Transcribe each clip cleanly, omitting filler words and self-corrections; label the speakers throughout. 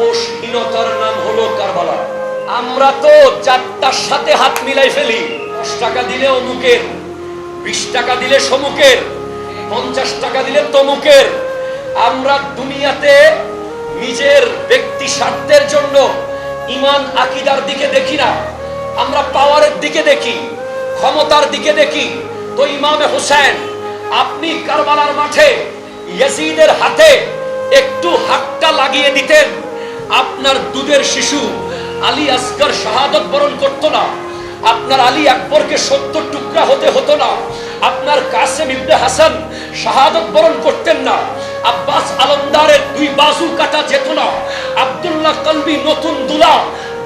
Speaker 1: আপোষহীনতার নাম হলো কারবালা। আমরা তো চারটার সাথে হাত মিলাই ফেলি। 10 টাকা দিলে অমুকের, 20 টাকা দিলে সমুকের, 50 টাকা দিলে তমুকের। আমরা দুনিয়াতে নিজের ব্যক্তি স্বার্থের জন্য ঈমান আকীদার দিকে দেখি না, আমরা পাওয়ারের দিকে দেখি, ক্ষমতার দিকে দেখি। তো ইমামে হোসেন, আপনি কারবালার মাঠে ইয়াজিদের হাতে একটু হাতটা লাগিয়ে দিতেন, আপনার দুধের শিশু আলী আসগর শাহাদত বরণ করতো না, আপনার আলী আকবরকে 70 টুকরা হতে হতো না, আপনার কাসেম ইবনে হাসান শাহাদত বরণ করতেন না, আব্বাস আলমদারের 2 বাজু কাটা যেত না, আব্দুল্লাহ কলবি নতুন দুলা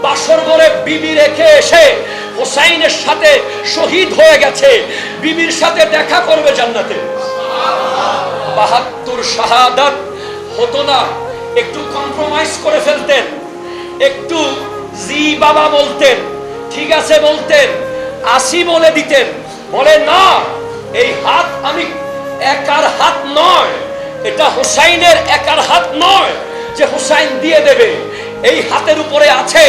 Speaker 1: বাসর ঘরে বিবি রেখে এসে হোসাইনের সাথে শহীদ হয়ে গেছে, বিবির সাথে দেখা করবে জান্নাতে। 72 শাহাদাত হতো না, একটু কম্প্রোমাইজ করে ফেলতেন, একটু জি বাবা বলতেন, ঠিক আছে বলতেন, 80 বলে দিতেন। বলে না, এই হাত আমি একার হাত নয়, এটা হোসাইনের একার হাত নয় যে হোসাইন দিয়ে দেবে। এই হাতের উপরে আছে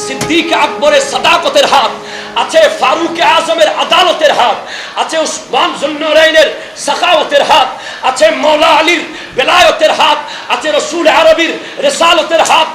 Speaker 1: সিদ্দিক আকবরের সাদাকতের হাত, আছে ফারুক আজমের আদালতের হাত, আছে উসমান জুন্নুরাইনের সাখাওয়াতের হাত, আছে মাওলা আলীর বেলায়তের হাত, আছে রসুল আরবির রিসালতের হাত।